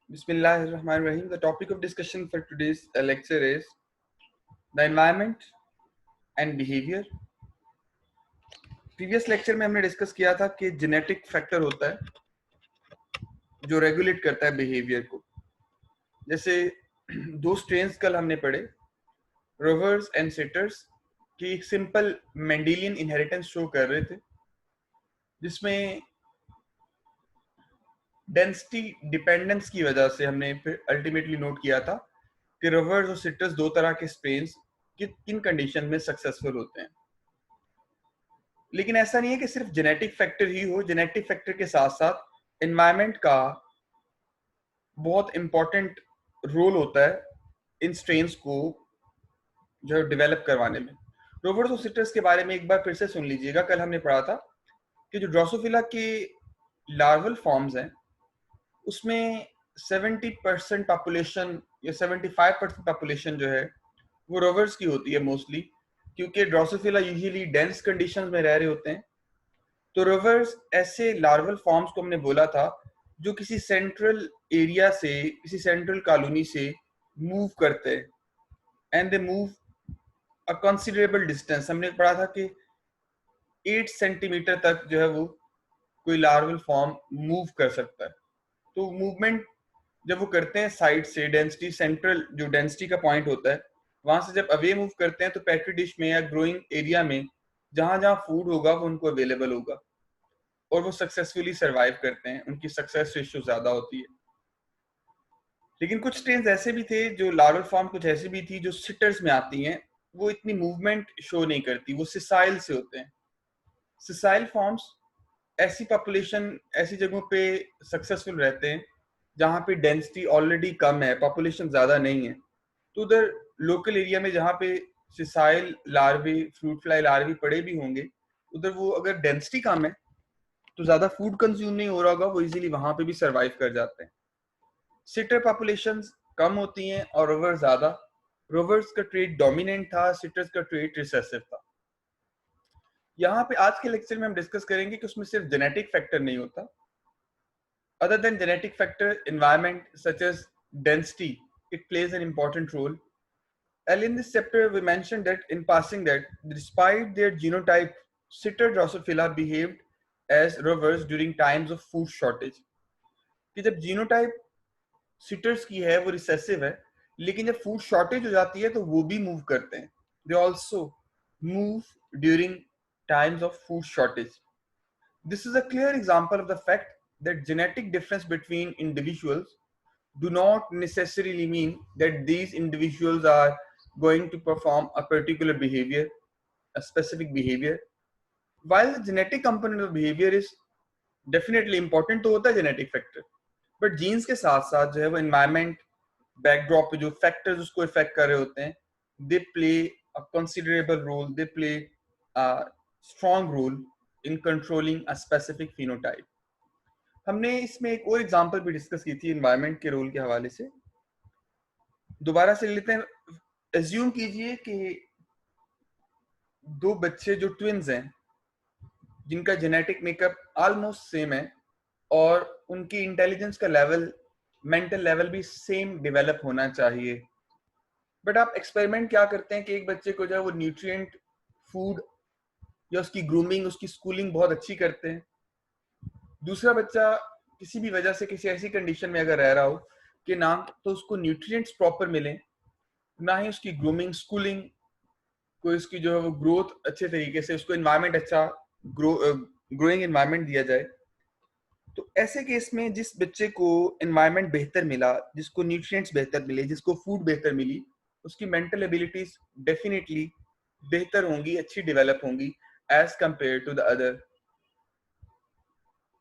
Bismillahirrahmanirrahim. The topic of discussion for today's lecture is the environment and behavior. Previous lecture में हमने discuss किया था कि genetic factor होता है जो रेगुलेट करता है बिहेवियर को. जैसे दो स्ट्रेन्स कल हमने पढ़े, रोवर्स एंड सेटर्स, की एक सिंपल मेंडेलियन इनहेरिटेंस शो कर रहे थे जिसमें डेंसिटी डिपेंडेंस की वजह से हमने फिर अल्टीमेटली नोट किया था कि रोवर्स और सिटर्स दो तरह के स्ट्रेन्स किन कंडीशन में सक्सेसफुल होते हैं. लेकिन ऐसा नहीं है कि सिर्फ जेनेटिक फैक्टर ही हो. जेनेटिक फैक्टर के साथ साथ एनवायरनमेंट का बहुत इंपॉर्टेंट रोल होता है इन स्ट्रेन्स को जो डेवलप करवाने में. रोवर्स और सिटर्स के बारे में एक बार फिर से सुन लीजिएगा. कल हमने पढ़ा था कि जो ड्रोसोफिला के लार्वल फॉर्म्स हैं उसमें 70% पॉपुलेशन या 75% पॉपुलेशन जो है वो रोवर्स की होती है मोस्टली, क्योंकि ड्रोसोफिला यूजुअली डेंस कंडीशंस में रह रहे होते हैं. तो रोवर्स ऐसे लार्वल फॉर्म्स को हमने बोला था जो किसी सेंट्रल एरिया से, किसी सेंट्रल कॉलोनी से मूव करते हैं and they move a considerable distance. हमने पढ़ा था कि 8 सेंटीमीटर तक जो है वो कोई लार्वल फॉर्म मूव कर सकता है. तो मूवमेंट जब वो करते हैं साइड से, डेंसिटी सेंट्रल जो डेंसिटी का पॉइंट होता है वहां से जब अवे मूव करते हैं तो पेट्री डिश में या ग्रोइंग एरिया में जहां जहां फूड होगा वो उनको अवेलेबल होगा और वो सक्सेसफुली सरवाइव करते हैं. उनकी सक्सेस रेशियो ज्यादा होती है. लेकिन कुछ स्ट्रेन्स ऐसे भी थे जो लार्वल फॉर्म कुछ ऐसी भी थी जो सिटर्स में आती हैं, वो इतनी मूवमेंट शो नहीं करती, वो सिसाइल से होते हैं. सिसाइल फॉर्म्स ऐसी पॉपुलेशन, ऐसी जगहों पे सक्सेसफुल रहते हैं जहाँ पे डेंसिटी ऑलरेडी कम है, पॉपुलेशन ज्यादा नहीं है. तो उधर लोकल एरिया में जहाँ पे सिसाइल लार्वे, फ्रूट फ्लाई लार्वे पड़े भी होंगे, उधर वो अगर डेंसिटी कम है तो ज्यादा फूड कंज्यूम नहीं हो रहा होगा, वो इजीली वहां पे भी सरवाइव कर जाते हैं. सिटर पॉपुलेशंस कम होती हैं और रोवर ज्यादा. रोवर्स का ट्रेड डोमिनेंट था, सिटर्स का ट्रेड रिसेसिव था. यहाँ पे आज के लेक्चर में हम डिस्कस करेंगे कि उसमें सिर्फ जेनेटिक फैक्टर नहीं होता. Other than genetic factor, environment such as density, it plays an important role. And in this chapter, we mentioned that in passing that despite their genotype, sitter Drosophila behaved as rovers during times of food shortage. कि जब genotype seaters की है वो recessive है, लेकिन जब food shortage हो जाती है तो वो भी मूव करते हैं. They also move during times of food shortage. This is a clear example of the fact that genetic difference between individuals do not necessarily mean that these individuals are going to perform a particular behavior, a specific behavior. While the genetic component of behavior is definitely important, तो होता है genetic factor, but genes के साथ साथ जो है वो environment backdrop पे जो factors उसको affect कर रहे होते हैं, they play a considerable role, they play a strong role in controlling a specific phenotype. हमने इसमें एक और एग्जांपल भी डिस्कस की थी एनवायरनमेंट के रोल के हवाले से. दोबारा से लेते हैं. एज्यूम कीजिए कि दो बच्चे जो ट्विन्स हैं जिनका जेनेटिक मेकअप ऑलमोस्ट सेम है और उनकी इंटेलिजेंस का लेवल, मेंटल लेवल भी सेम डेवलप होना चाहिए. बट आप एक्सपेरिमेंट क्या करते हैं कि एक बच्चे को जो है वो न्यूट्रिएंट फूड या उसकी ग्रूमिंग, उसकी स्कूलिंग बहुत अच्छी करते हैं. दूसरा बच्चा किसी भी वजह से किसी ऐसी कंडीशन में अगर रह रहा हो कि ना तो उसको न्यूट्रिएंट्स प्रॉपर मिले, ना ही उसकी ग्रूमिंग, स्कूलिंग को, इसकी जो है वो ग्रोथ अच्छे तरीके से, उसको एनवायरनमेंट अच्छा ग्रोइंग एनवायरनमेंट दिया जाए. तो ऐसे केस में जिस बच्चे को एनवायरनमेंट बेहतर मिला, जिसको न्यूट्रिएंट्स बेहतर मिले, जिसको फूड बेहतर मिली, उसकी मेंटल एबिलिटीज डेफिनेटली बेहतर होंगी, अच्छी डेवलप होंगी as compare to the other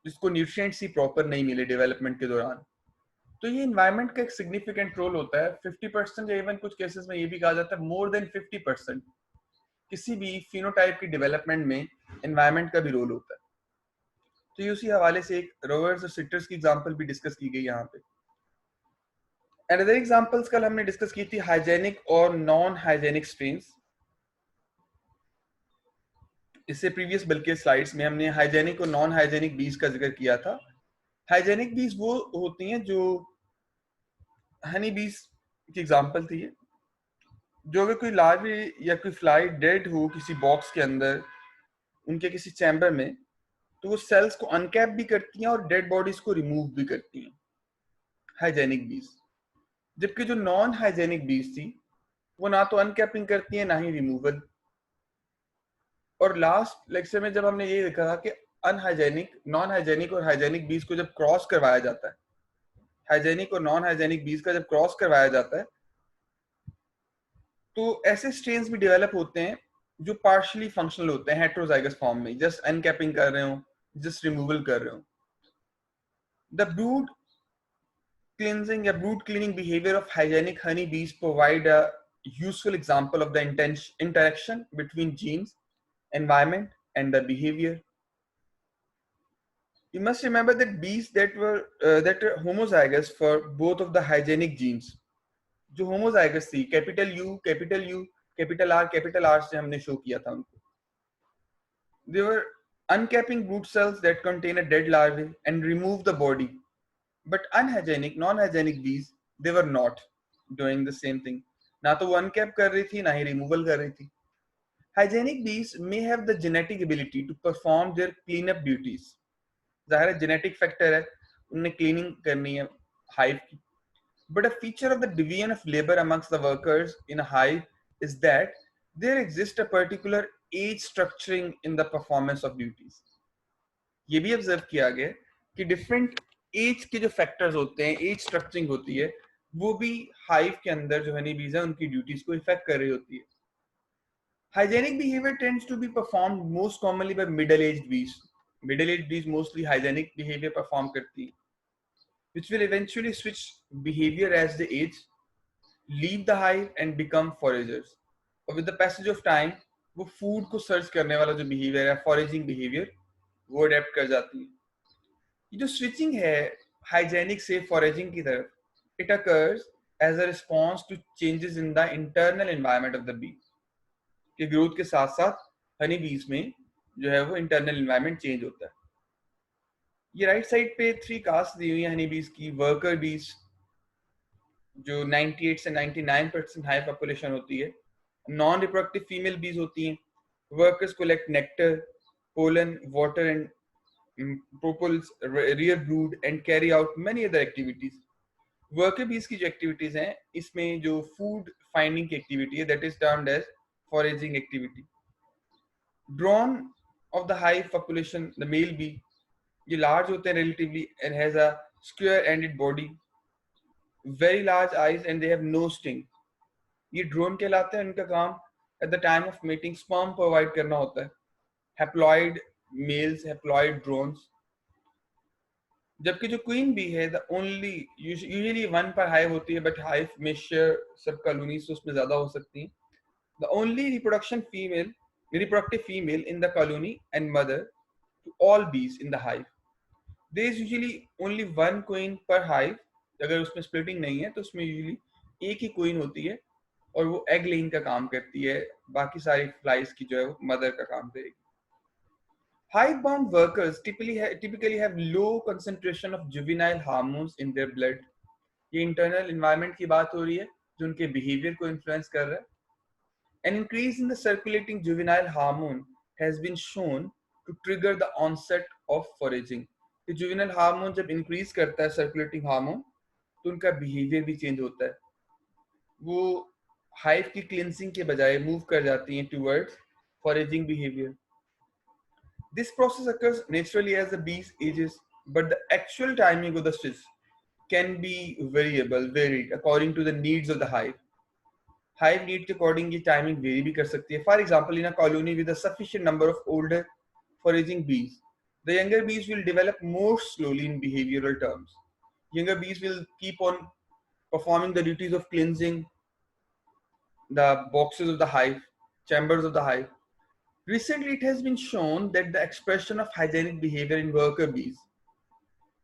जिसको न्यूट्रिएंट्स ही प्रॉपर नहीं मिले डेवलपमेंट के दौरान. तो ये एनवायरनमेंट का एक सिग्निफिकेंट रोल होता है. 50% या इवन कुछ केसेस में ये भी कहा जाता है मोर देन 50% किसी भी फिनोटाइप की डेवलपमेंट में एनवायरनमेंट का भी रोल होता है. तो ये उसी हवाले से एक रोवर्स और सिटर्स की एग्जांपल भी डिस्कस की गई यहाँ पे. एंड अदर एग्जांपल्स कल हमने डिस्कस की थी हाइजेनिक और नॉन हाइजेनिक स्ट्रेन्स. इससे प्रीवियस बल्कि स्लाइड्स में हमने हाइजेनिक और नॉन हाइजेनिक बीज का जिक्र किया था. हाइजेनिक बीज वो होती हैं जो हनी बीस की एग्जांपल थी ये। जो अगर कोई लार्वे या कोई फ्लाई डेड हो किसी बॉक्स के अंदर उनके किसी चैम्बर में, तो वो सेल्स को अनकैप भी करती हैं और डेड बॉडीज को रिमूव भी करती हैं, हाइजेनिक बीज। जबकि जो नॉन हाइजेनिक बीज थी वो ना तो अनकैपिंग करती है ना ही रिमूवल। और लास्ट लेक्चर में जब हमने ये देखा था कि अनहाइजेनिक, नॉन हाइजेनिक और हाइजेनिक बीज को जब क्रॉस करवाया जाता है, हाइजेनिक और नॉन हाइजेनिक बीज का जब क्रॉस करवाया जाता है, तो ऐसे स्ट्रेन्स भी डेवलप होते हैं जो पार्शियली फंक्शनल होते हैं हेट्रोजाइगस फॉर्म में, जस्ट अनकैपिंग कर रहे हो, जस्ट रिमूवल कर रहे हो। द ब्रूड cleansing या brood cleaning behavior of hygienic honey bees provide a useful example of the interaction between genes, environment, and the behavior. You must remember that bees that are homozygous for both of the hygienic genes, जो homozygous थी, capital U, capital R से हमने show किया था उनको, they were uncapping brood cells that contain a dead larvae and remove the body. But unhygienic, non-hygienic bees, they were not doing the same thing. ना तो वो uncap कर रही थी, ना ही removal कर रही थी. Hygienic bees may have the genetic ability to perform their cleanup duties. ज़ाहिर है genetic factor है, उन्हें cleaning करनी है hive की. But a feature of the division of labor amongst the workers in a hive is that there exists a particular age structuring in the performance of duties. ये भी observe किया गया कि डिफरेंट एज के जो factors होते हैं, as structuring होती है, वो भी हाइव के अंदर जो हनी बीज है उनकी ड्यूटीज को इफेक्ट कर रही होती है. Hygienic behaviour tends to be performed most commonly by middle aged bees. Middle aged bees mostly hygienic behaviour perform करती है, which will eventually switch behavior as they age, leave the hive and become foragers. और with the passage of time वो food को search करने वाला जो behaviour है, foraging behaviour, वो अडेप्ट कर जाती है. ये जो स्विचिंग है हाइजेनिक से फॉरेजिंग की तरफ, it occurs as a response to changes in the internal environment of the bee. के ग्रोथ के साथ साथ हनी बीज में जो है वो इंटरनल एनवायरनमेंट चेंज होता है. ये राइट साइड पे 3 कास्ट दी हुई है हनी बीज की. वर्कर बीज जो 98 से 99% हाई पॉपुलेशन होती है. नॉन रिप्रोडक्टिव फीमेल बीज होती हैं. Workers collect nectar, pollen, water and propels, rear brood and carry out many other activities. Worker bees की जो एक्टिविटीज हैं, इसमें जो फूड फाइंडिंग की एक्टिविटी है, that is termed as foraging activity. Drone of the hive population, the male bee, ये large होते हैं relatively and has a square ended body, very large eyes and they have no sting. ये drone कहलाते हैं. इनका काम at the time of meeting sperm provide करना होता है. Haploid males, haploid drones. जबकि जो क्वीन बी है, the only usually one per hive होती है, बट हाइव में शेयर सब कॉलोनीज तो उसमें ज्यादा हो सकती हैं. The only reproductive female in the colony and mother to all bees in the hive. There is usually only one queen per hive. अगर उसमें स्प्लिटिंग नहीं है तो उसमें यूजुअली एक ही क्वीन होती है और वो एग लेइंग का काम करती है. बाकी सारी फ्लाइज की जो है वो मदर का काम करेगी. Hive-bound workers typically have low concentration of juvenile hormones in their blood. ये internal environment की बात हो रही है जो उनके behavior को influence कर रहा है. An increase in the circulating juvenile hormone has been shown to trigger the onset of foraging. कि juvenile hormone जब increase करता है circulating hormone, तो उनका behavior भी change होता है. वो hive की cleansing के बजाय move कर जाती हैं towards foraging behavior. This process occurs naturally as the bees ages, but the actual timing of the switch can be varied according to the needs of the hive. Hive needs according to timing vary भी कर सकती है. For example, in a colony with a sufficient number of older foraging bees, the younger bees will develop more slowly in behavioral terms. Younger bees will keep on performing the duties of cleansing the boxes of the hive, chambers of the hive. Recently, it has been shown that the expression of hygienic behavior in worker bees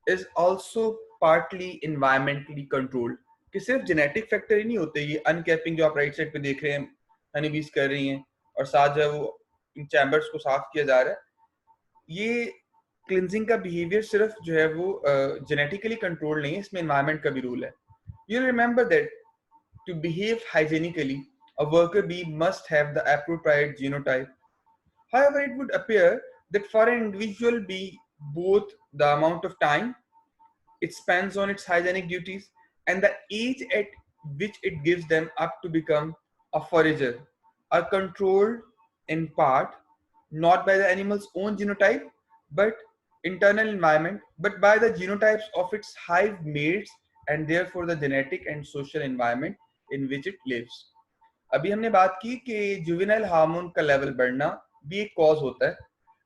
is also partly environmentally controlled. कि सिर्फ genetic factor ही नहीं होते. ये uncapping जो आप right side पे देख रहे हैं हनी बीज कर रही हैं और साथ जो है वो इन चैम्बर्स को साफ किया जा रहा है, ये क्लिनजिंग का बिहेवियर सिर्फ जो है वो जेनेटिकली कंट्रोल नहीं है, इसमें एनवायरनमेंट का भी रूल है. You remember that to behave hygienically, a worker bee must have the appropriate genotype. However, it would appear that for an individual bee, both the amount of time it spends on its hygienic duties and the age at which it gives them up to become a forager are controlled in part not by the animal's own genotype but internal environment but by the genotypes of its hive mates and therefore the genetic and social environment in which it lives. अभी हमने बात की कि juvenile hormone का level बढ़ना भी एक cause होता है,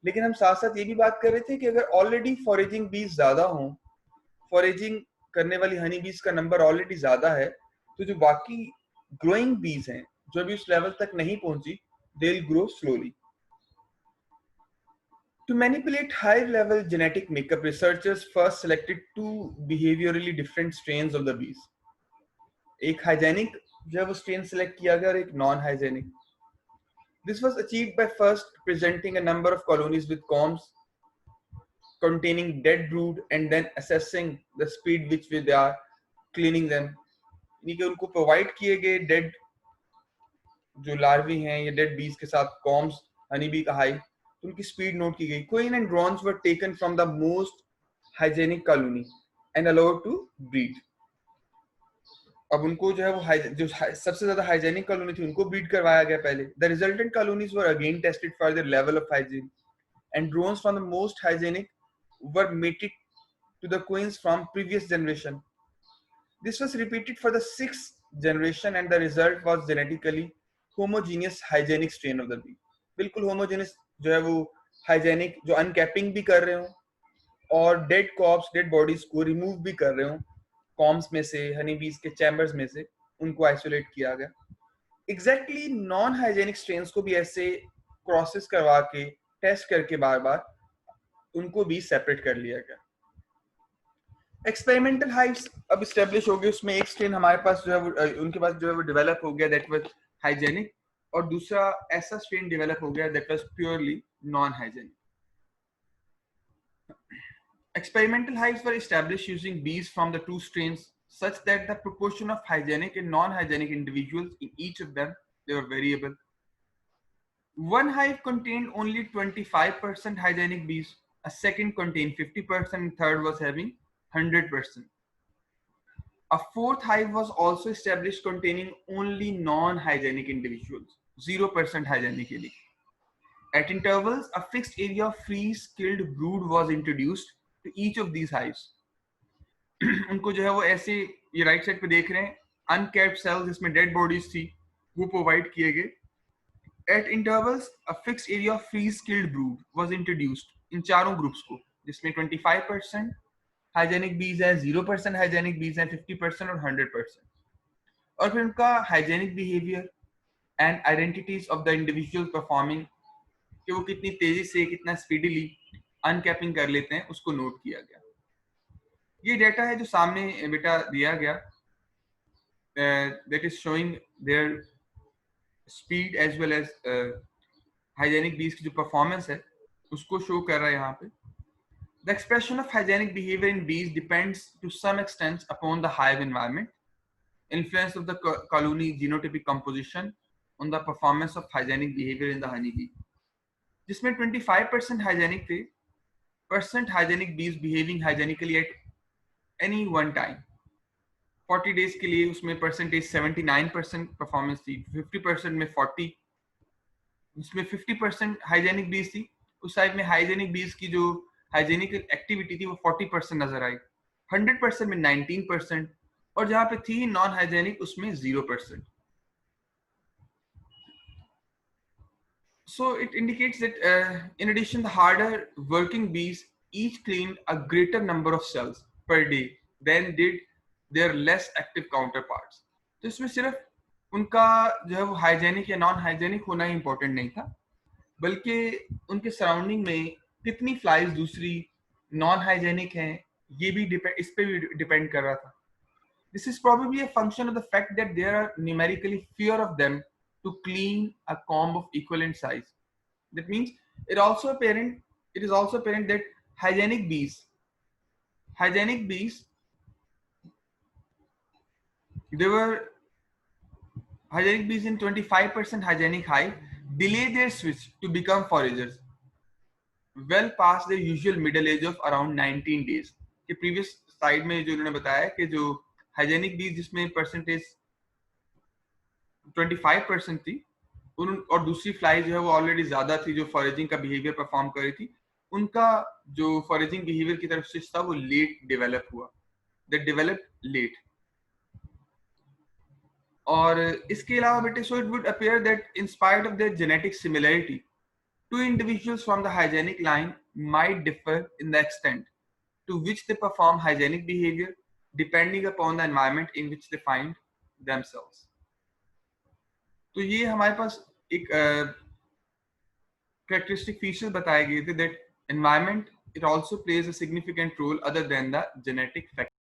लेकिन हम साथ साथ ये भी बात कर रहे थे कि अगर ऑलरेडी फॉरेजिंग बीज ज्यादा हों, फॉरेजिंग करने वाली हनी बीज का नंबर ऑलरेडी ज्यादा है, तो जो बाकी ग्रोइंग बीज हैं जो अभी उस लेवल तक नहीं पहुंची, they will grow slowly. To manipulate hive level genetic makeup, researchers first selected two behaviorally different strains of the bees. एक हाइजेनिक जो है वो स्ट्रेन सेलेक्ट किया गया और एक non hygienic. This was achieved by first presenting a number of colonies with combs containing dead brood and then assessing the speed which they are cleaning them. यानी कि उनको प्रोवाइड किए गए डेड जो लार्वी हैं या डेड बीज के साथ कॉम्स हनी बी का हाइव, तो उनकी स्पीड नोट की गई. Queen and drones were taken from the most hygienic colony and allowed to breed. अब उनको जो है वो जो सबसे ज्यादा हाइजेनिक कॉलोनी थी उनको ब्रीड करवाया गया पहले. The resultant colonies were again tested for their level of hygiene and drones from the most hygienic were mated to the queens from previous generation. This was repeated for the sixth generation and the result was genetically homogeneous hygienic strain of the bee. बिल्कुल homogeneous जो है वो hygienic जो uncapping भी कर रहे हो और dead corpse dead bodies को remove भी कर रहे हो कॉम्स में से, हनी बीज के चैम्बर्स में से, उनको आइसोलेट किया गया. एग्जैक्टली नॉन हाइजेनिक स्ट्रेन्स को भी ऐसे क्रॉसेस करवा के टेस्ट करके बार बार उनको भी सेपरेट कर लिया गया. एक्सपेरिमेंटल हाइव्स अब इस्टेब्लिश हो गए, उसमें एक स्ट्रेन हमारे पास जो है वो उनके पास जो है वो डेवलप हो गया दैट वाज हाइजेनिक और दूसरा ऐसा स्ट्रेन डेवलप हो गया that was purely non hygienic. Experimental hives were established using bees from the two strains such that the proportion of hygienic and non-hygienic individuals in each of them they were variable. One hive contained only 25% hygienic bees, a second contained 50%, and third was having 100%. A fourth hive was also established containing only non-hygienic individuals, 0% hygienic. At intervals, a fixed area of free skilled brood was introduced to each of these hives. उनको जो है वो ऐसे ये right side पे देख रहे हैं अनकैप्ड सेल्स जिसमें डेड बॉडीज थी वो प्रोवाइड किए गए. At intervals, a fixed area of free skilled brood was introduced इन चारों ग्रुप्स को जिसमें 25% हाइजेनिक बीज है, 0% हाइजेनिक बीज है, 50% और 100%. और फिर उनका hygienic behaviour and identities of the individual performing कि वो कितनी तेजी से कितना स्पीडीली अनकैपिंग कर लेते हैं उसको नोट किया गया. ये डेटा है जो सामने बेटा दिया गया that is showing their speed as well as hygienic bees की जो परफॉर्मेंस है उसको शो कर रहा है यहाँ पे. The expression of hygienic behavior in bees depends to some extent upon the hive environment, influence of the colony genotypic composition on the performance of hygienic behavior in the honeybee. जिसमें 25% hygienic थे, percent hygienic bees behaving hygienically at any one time. 40 days के लिए उसमें percentage 79% performance थी, 50% में 40, जिसमें 50% hygienic bees थी, उस साइड में hygienic bees की जो हाइजेनिक एक्टिविटी थी वो 40% नजर आई, 100% में 19% और जहां पे थी नॉन हाइजेनिक उसमें 0%. So it indicates that in addition the harder working bees each cleaned a greater number of cells per day than did their less active counterparts. तो इसमें सिर्फ उनका जो है वो हाइजेनिक या नॉन हाइजेनिक होना ही इंपॉर्टेंट नहीं था, बल्कि उनके सराउंडिंग में कितनी फ्लाइज दूसरी नॉन हाइजेनिक हैं ये भी इस पे भी डिपेंड कर रहा था. This is probably a function of the fact that there are numerically fewer of them to clean a comb of equivalent size. That means it is also apparent that hygienic bees There were hygienic bees in 25% hygienic hive delay their switch to become foragers well past their usual middle age of around 19 days. कि previous slide में जो उन्होंने बताया कि जो hygienic bees जिसमें percentage 25% थी और दूसरी फ्लाई जो है वो ऑलरेडी ज्यादा थी जो फॉरेजिंग का बिहेवियर परफॉर्म कर रही थी उनका जो फॉरेजिंग बिहेवियर की तरफ स्विच था वो लेट डेवलप हुआ दैट डेवलप लेट और इसके अलावा बेटे so it would appear that in spite of their genetic similarity two individuals from the hygienic line might differ in the extent to which they perform hygienic behavior depending upon the environment in which they find themselves. तो ये हमारे पास एक characteristic features बताए गए थे that environment it also plays a significant role other than the genetic factor.